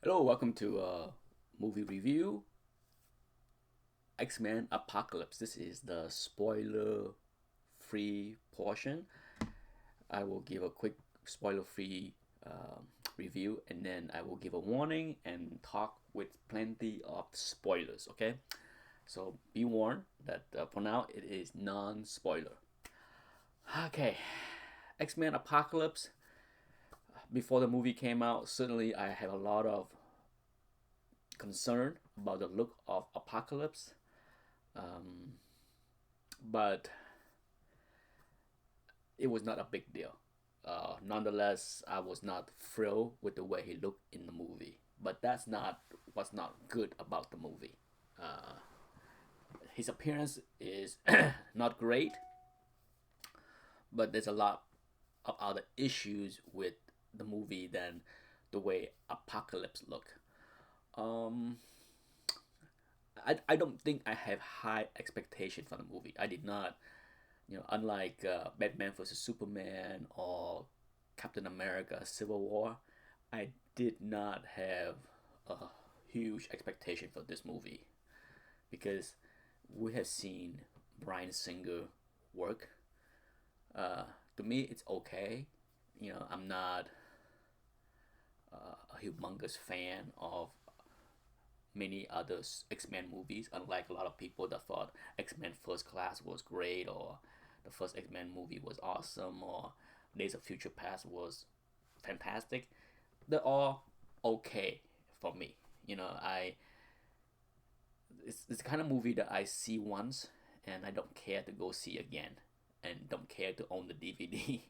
Hello, welcome to movie review X-Men Apocalypse. This is the spoiler free portion. I will give a quick spoiler free review and then I will give a warning and talk with plenty of spoilers, okay? So be warned that for now it is non spoiler. Okay, X-Men Apocalypse. Before the movie came out, certainly I had a lot of concern about the look of Apocalypse. Um, but it was not a big deal. Nonetheless, I was not thrilled with the way he looked in the movie. But that's not what's not good about the movie. Uh, his appearance is not great, but there's a lot of other issues with the movie than the way Apocalypse look. Um, I don't think I have high expectation for the movie. I did not, unlike Batman vs Superman or Captain America Civil War, I did not have a huge expectation for this movie because we have seen Bryan Singer work. Uh, to me, it's okay. I'm not a humongous fan of many other X-Men movies, unlike a lot of people that thought X-Men First Class was great or the first X-Men movie was awesome or Days of Future Past was fantastic. They're all okay for me. It's the kind of movie that I see once and I don't care to go see again and don't care to own the DVD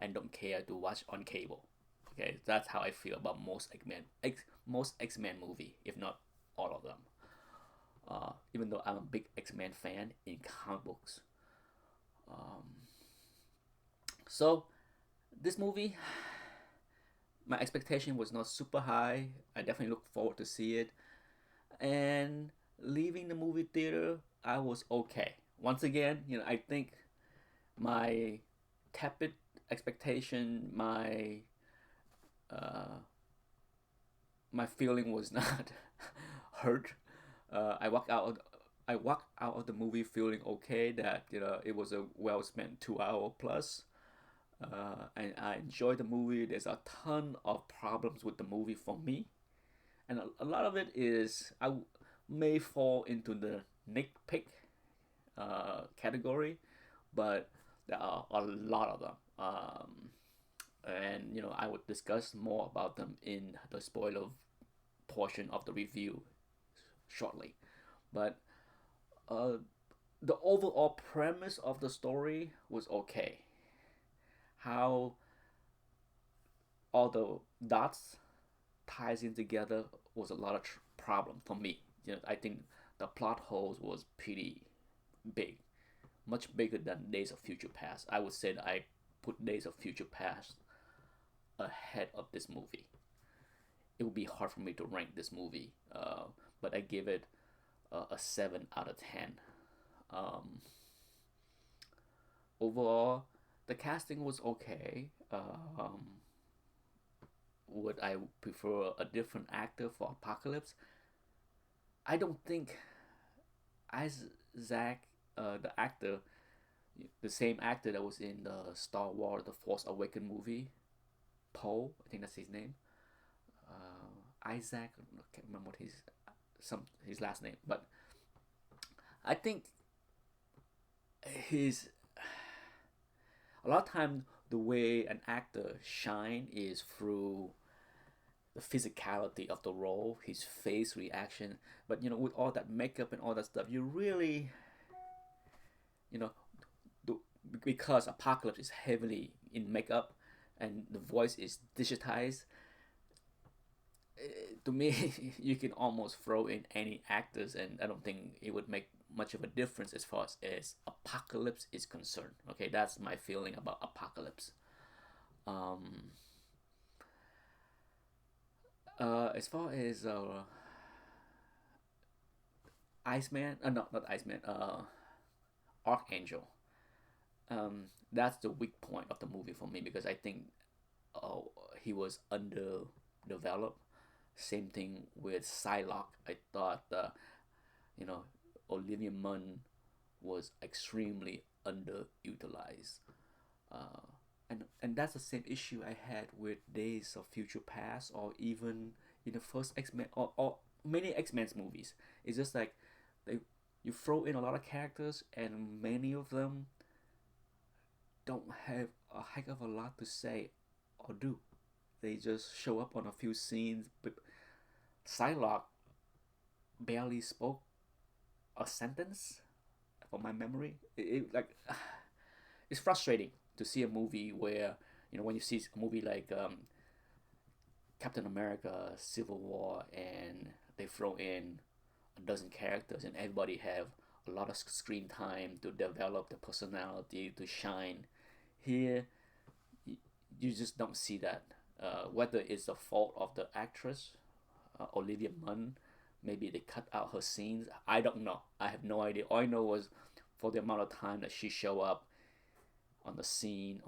and don't care to watch on cable. Okay, that's how I feel about most X-Men movie, if not all of them. Even though I'm a big X-Men fan in comic books. Um, so this movie, my expectation was not super high. I definitely look forward to see it. And leaving the movie theater, I was okay. Once again, I think my tepid expectation, uh, my feeling was not hurt. I walked out. I walked out of the movie feeling okay. That it was a well spent 2 hour plus, and I enjoyed the movie. There's a ton of problems with the movie for me, and a lot of it is may fall into the nitpick category, but there are a lot of them. And I would discuss more about them in the spoiler portion of the review shortly. But uh, the overall premise of the story was okay. How all the dots ties in together was a lot of problem for me. I think the plot holes was pretty big, much bigger than Days of Future Past. I would say that I put Days of Future Past ahead of this movie. It would be hard for me to rank this movie, but I give it a 7 out of 10. Um, Overall, the casting was okay. Would I prefer a different actor for Apocalypse? I don't think Isaac, the actor, the same actor that was in the Star Wars: The Force Awakens movie, Poe, I think that's his name. Isaac, I can't remember what his last name, but I think his a lot of time the way an actor shine is through the physicality of the role, his face reaction. But with all that makeup and all that stuff, you really, you know, because Apocalypse is heavily in makeup and the voice is digitized. To me, you can almost throw in any actors, and I don't think it would make much of a difference as far as Apocalypse is concerned. Okay, that's my feeling about Apocalypse. Um, as far as Iceman, no, not Iceman, Archangel. That's the weak point of the movie for me because I think uh, he was underdeveloped. Same thing with Psylocke. I thought, you know, Olivia Munn was extremely underutilized. Uh, and that's the same issue I had with Days of Future Past, or even in the first X-Men, or many X-Men's movies. It's just like they you throw in a lot of characters and many of them don't have a heck of a lot to say or do. They just show up on a few scenes, but Psylocke barely spoke a sentence from my memory. Like it's frustrating to see a movie where, when you see a movie like Captain America Civil War, and they throw in a dozen characters and everybody have a lot of screen time to develop the personality to shine. Here you just don't see that. Whether it's the fault of the actress, Olivia Munn, maybe they cut out her scenes. I don't know. I have no idea. All I know was for the amount of time that she show up on the scene,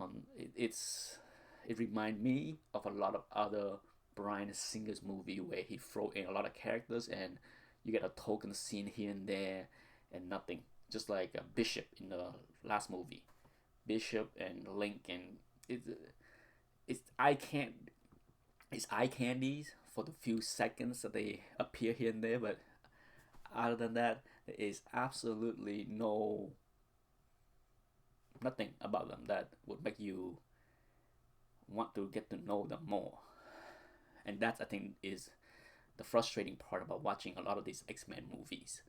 it remind me of a lot of other Bryan Singer's movie where he throw in a lot of characters and you get a token scene here and there and nothing. Just like Bishop in the last movie, Bishop and Lincoln. It's it's I can't it's eye candies for the few seconds that they appear here and there, but other than that, there is absolutely nothing about them that would make you want to get to know them more. And that, I think, is the frustrating part about watching a lot of these X-Men movies.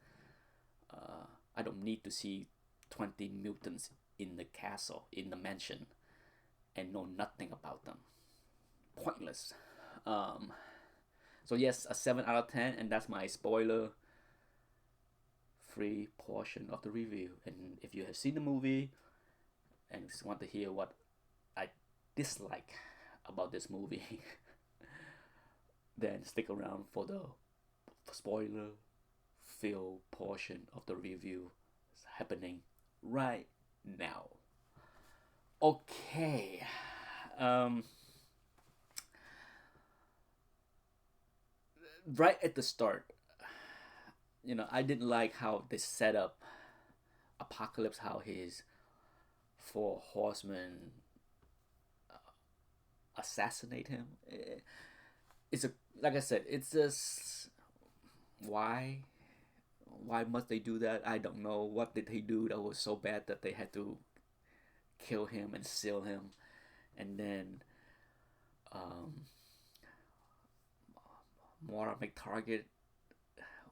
I don't need to see 20 mutants in the castle, in the mansion, and know nothing about them. Pointless. Um, so yes, a 7 out of 10, and that's my spoiler free portion of the review. And if you have seen the movie and just want to hear what I dislike about this movie, then stick around for the spoiler filled portion of the review. It's happening right now. Okay. Um, right at the start, I didn't like how they set up Apocalypse, how his four horsemen assassinate him. It's a like I said, it's just why must they do that? I don't know. What did he do that was so bad that they had to kill him and seal him? And then um, Moira McTarget,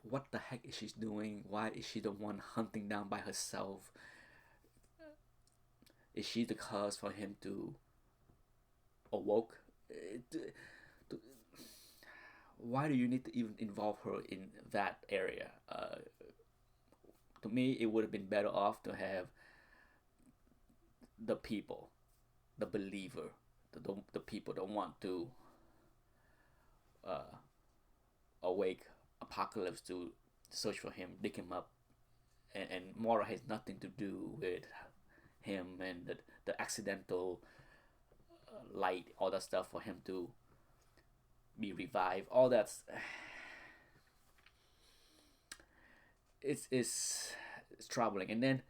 what the heck is she doing? Why is she the one hunting down by herself? Is she the cause for him to awoke? Why do you need to even involve her in that area? To me, it would have been better off to have the people, the believer, the people that want to uh, awake Apocalypse to search for him, dig him up, and Mora has nothing to do with him and the accidental light, all that stuff for him to be revived. All that's it's troubling. And then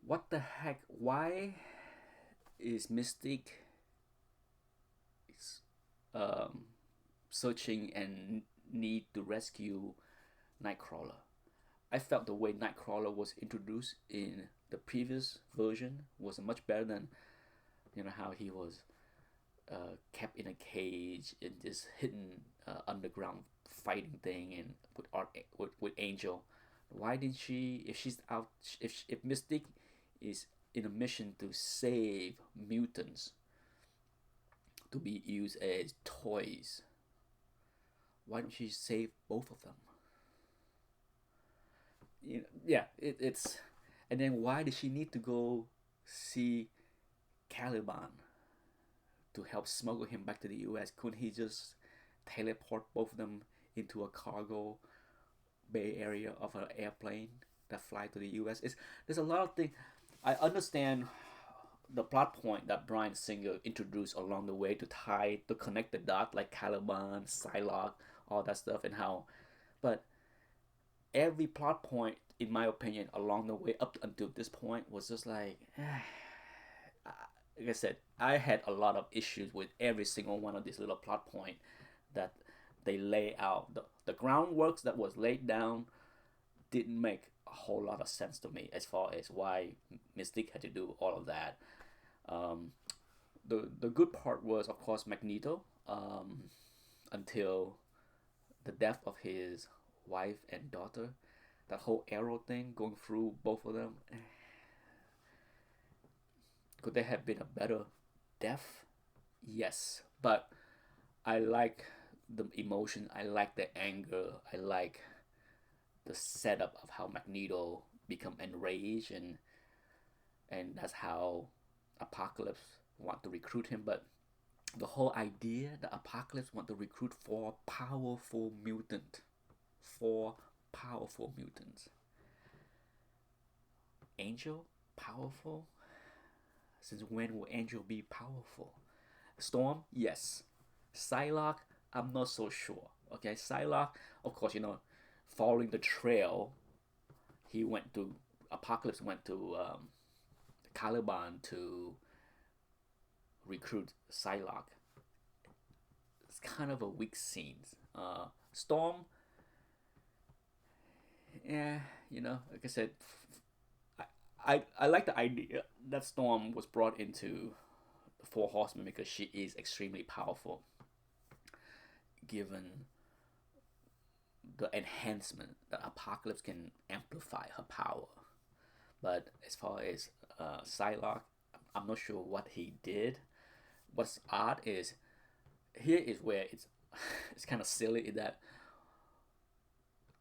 what the heck? Why is Mystique um, searching and need to rescue Nightcrawler? I felt the way Nightcrawler was introduced in the previous version was much better than how he was kept in a cage in this hidden underground fighting thing, and with Angel. Why didn't she? If she's out, if Mystique is in a mission to save mutants to be used as toys, why don't she save both of them? Yeah, it's. And then why did she need to go see Caliban to help smuggle him back to the U.S.? Couldn't he just teleport both of them into a cargo bay area of an airplane that fly to the U.S.? There's a lot of things. I understand the plot point that Bryan Singer introduced along the way to tie to connect the dot, like Caliban, Psylocke, all that stuff, and how, but every plot point, in my opinion, along the way up until this point was just like, like I said, I had a lot of issues with every single one of these little plot point that they lay out. The groundworks that was laid down didn't make a whole lot of sense to me as far as why Mystique had to do all of that. Um, the good part was, of course, Magneto, until the death of his wife and daughter. That whole arrow thing going through both of them. Could there have been a better death? Yes, but I like the emotion. I like the anger. I like the setup of how Magneto become enraged, and that's how Apocalypse want to recruit him. But the whole idea that Apocalypse want to recruit four powerful mutants. Angel powerful? Since when will Angel be powerful? Storm, yes. Psylocke, I'm not so sure. Okay, Psylocke, of course, following the trail, he went to Apocalypse went to Caliban to recruit Psylocke. It's kind of a weak scene. Storm, yeah, like I said, I like the idea that Storm was brought into the Four Horsemen because she is extremely powerful, given the enhancement that Apocalypse can amplify her power. But as far as Psylocke, I'm not sure what he did. What's odd is here is where it's kind of silly that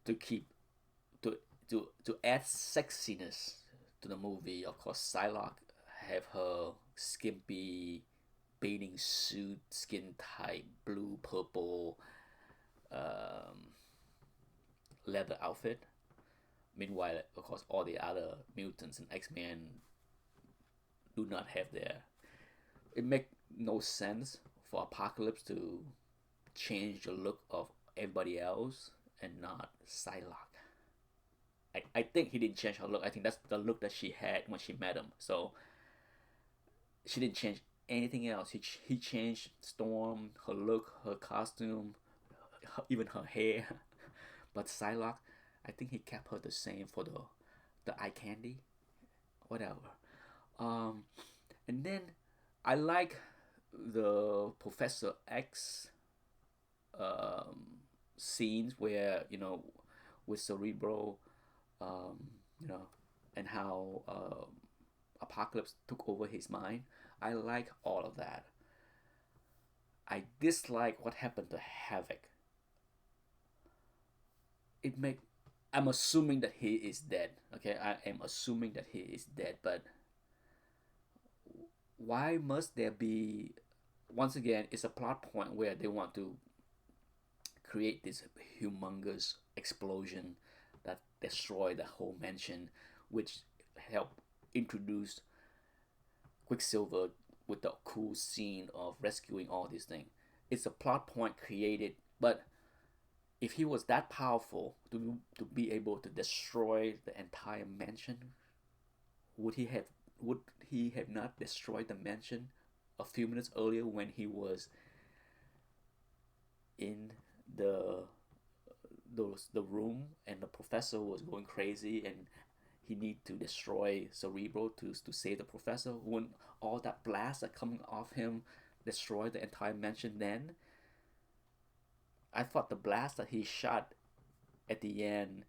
to keep to add sexiness to the movie. Of course, Psylocke have her skimpy bathing suit, skin tight, blue purple leather outfit. Meanwhile, of course, all the other mutants and X-Men do not have their. It make no sense for Apocalypse to change the look of everybody else and not Psylocke. I think he didn't change her look. I think that's the look that she had when she met him. So she didn't change anything else. He changed Storm, her look, her costume, even her hair. But Psylocke, I think he kept her the same for the eye candy, whatever. And then I like the Professor X scenes where with Cerebro, and how Apocalypse took over his mind. I like all of that. I dislike what happened to Havoc. It make I'm assuming that he is dead. Okay, I am assuming that he is dead, but why must there be? Once again, it's a plot point where they want to create this humongous explosion that destroy the whole mansion, which help introduce Quicksilver with the cool scene of rescuing all these things. It's a plot point created, but if he was that powerful to be able to destroy the entire mansion, would he have not destroyed the mansion a few minutes earlier when he was in the room and the professor was going crazy and he need to destroy Cerebro to save the professor? Wouldn't all that blast that coming off him destroy the entire mansion then? I thought the blast that he shot at the end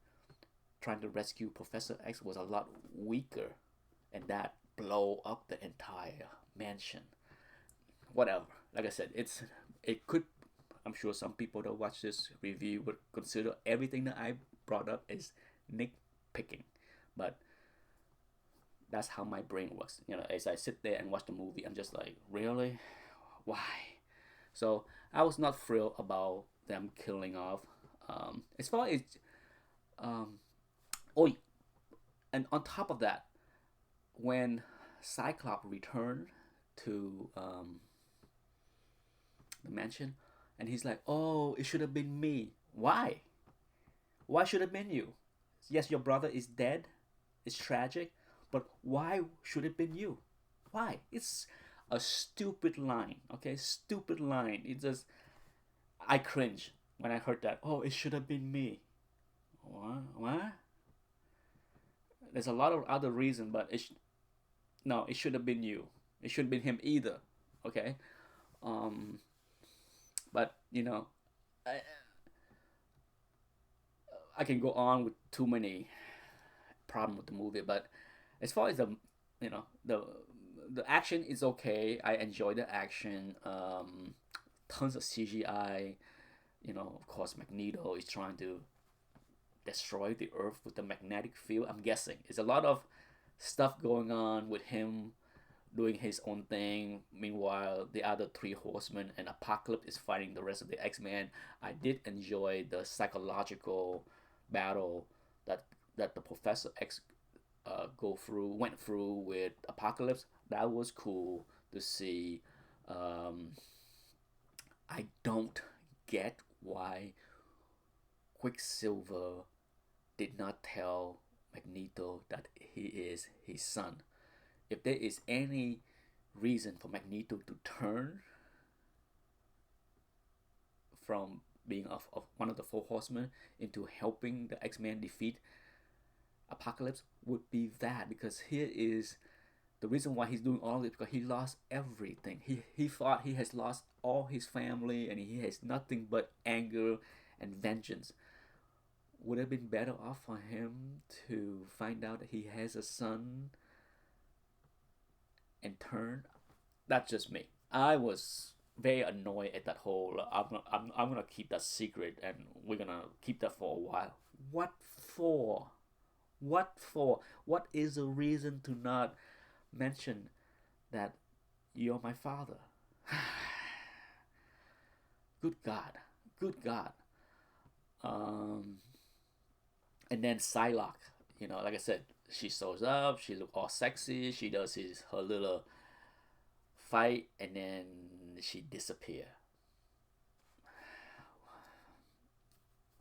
trying to rescue Professor X was a lot weaker, and that blow up the entire mansion. Whatever. Like I said, it could. I'm sure some people that watch this review would consider everything that I brought up as nitpicking, but that's how my brain works. As I sit there and watch the movie, I'm just like, really, why? So I was not thrilled about them killing off. As far as oh, and on top of that, when Cyclops returned to the mansion, and he's like, "Oh, it should have been me. Why? Why should it have been you? Yes, your brother is dead. It's tragic, but why should it have been you? Why? It's a stupid line. Okay, stupid line. It just I cringe when I heard that. Oh, it should have been me. What? What? There's a lot of other reason, but no, it should have been you. It shouldn't been him either. Okay. Um, but I can go on with too many problem with the movie, but as far as you know the action is okay. I enjoy the action. Tons of CGI. Of course, Magneto is trying to destroy the Earth with the magnetic field. I'm guessing it's a lot of stuff going on with him doing his own thing. Meanwhile, the other three horsemen and Apocalypse is fighting the rest of the X-Men. I did enjoy the psychological battle that the Professor X went through with Apocalypse. That was cool to see. Um, I don't get why Quicksilver did not tell Magneto that he is his son. If there is any reason for Magneto to turn from being of one of the four horsemen into helping the X-Men defeat Apocalypse, would be that, because here is the reason why he's doing all of it, because he lost everything. He thought he has lost all his family and he has nothing but anger and vengeance. Would it have been better off for him to find out that he has a son and turn? That's just me. I was very annoyed at that whole. I'm gonna keep that secret, and we're gonna keep that for a while. What for? What for? What is the reason to not mention that you're my father? Good God, good God. Um, and then Psylocke, like I said, she shows up. She look all sexy. She does her little fight, and then she disappear.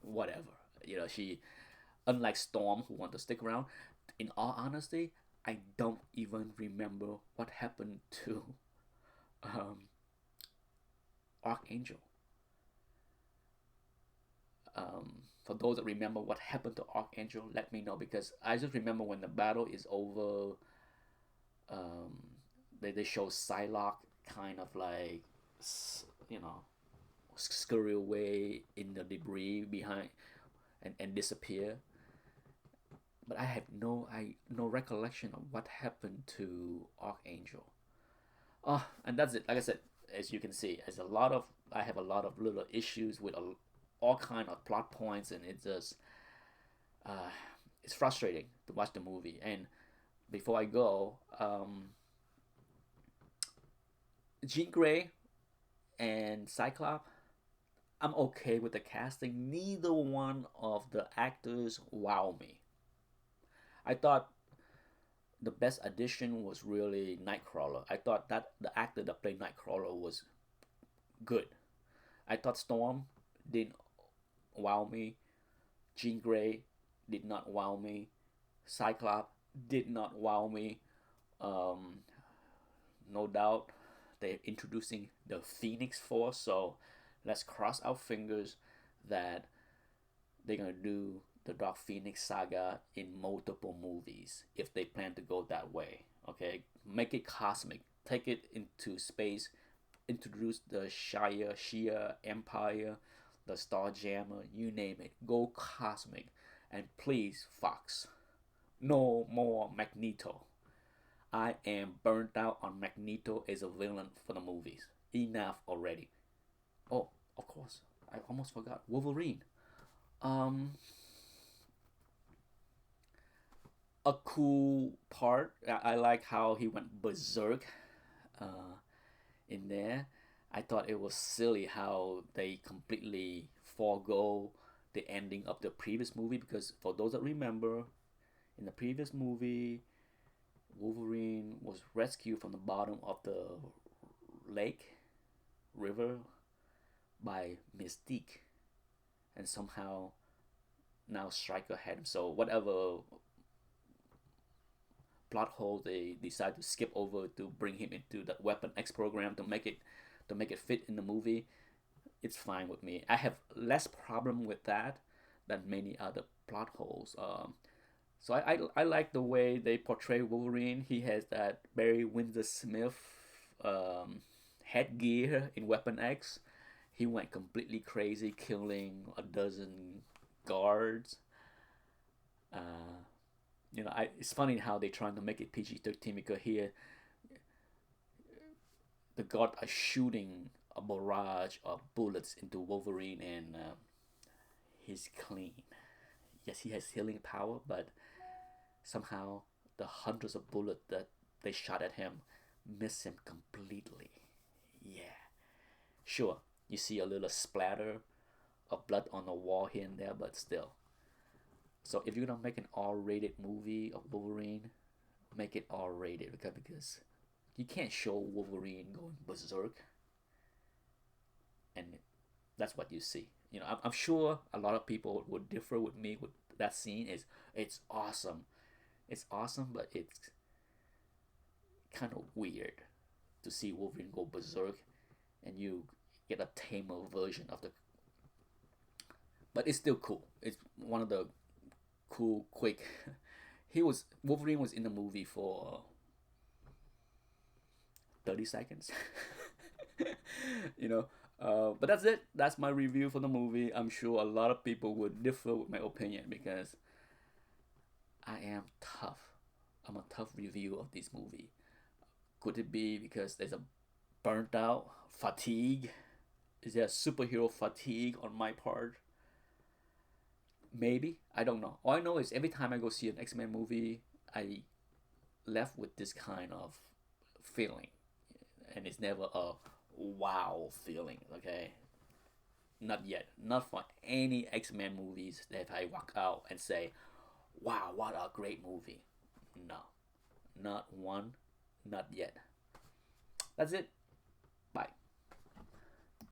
Whatever. She, unlike Storm, who want to stick around. In all honesty, I don't even remember what happened to um, Archangel. For those that remember what happened to Archangel, let me know, because I just remember when the battle is over, um, they show Psylocke kind of like, you know, scurry away in the debris behind and disappear. But I have no recollection of what happened to Archangel. Oh, and that's it. Like I said, as you can see, I have a lot of little issues with all kind of plot points, and uh, it's frustrating to watch the movie. And before I go, Jean Grey and Cyclops, I'm okay with the casting. Neither one of the actors wow me. I thought the best addition was really Nightcrawler. I thought that the actor that played Nightcrawler was good. I thought Storm didn't wow me. Jean Grey did not wow me. Cyclops did not wow me. Um, no doubt they're introducing the Phoenix Force, so let's cross our fingers that they're gonna do the Dark Phoenix saga in multiple movies if they plan to go that way. Okay, make it cosmic, take it into space, introduce the Shia Empire, the Starjammer, you name it. Go cosmic, and please, Fox, no more Magneto. I am burnt out on Magneto as a villain for the movies. Enough already. Oh, of course, I almost forgot Wolverine. Um, a cool part. I like how he went berserk uh, in there. I thought it was silly how they completely forego the ending of the previous movie, because for those that remember, in the previous movie, Wolverine was rescued from the bottom of the lake, river, by Mystique, and somehow now Stryker had him. So whatever plot hole they decide to skip over to bring him into the Weapon X program to make it fit in the movie, it's fine with me. I have less problem with that than many other plot holes. So I like the way they portray Wolverine. He has that Barry Windsor Smith headgear in Weapon X. He went completely crazy, killing a dozen guards. Uh, it's funny how they're trying to make it PG-13 because here the guard are shooting a barrage of bullets into Wolverine, and he's clean. Yes, he has healing power, but somehow the hundreds of bullets that they shot at him miss him completely. Yeah, sure, you see a little splatter of blood on the wall here and there, but still. So if you're gonna make an R-rated movie of Wolverine, make it R-rated because you can't show Wolverine going berserk, and that's what you see. I'm sure a lot of people would differ with me with that scene. It's awesome, it's awesome, but it's kind of weird to see Wolverine go berserk, and you get a tamer version of the. But it's still cool. It's one of the cool, quick. Wolverine was in the movie for 30 seconds. you know. But that's it. That's my review for the movie. I'm sure a lot of people would differ with my opinion because I am tough. I'm a tough review of this movie. Could it be because there's a burnt out fatigue? Is there a superhero fatigue on my part? Maybe. I don't know. All I know is every time I go see an X-Men movie, I left with this kind of feeling. And it's never a wow feeling, okay? Not yet. Not for any X-Men movies that I walk out and say, wow, what a great movie. No. Not one. Not yet. That's it.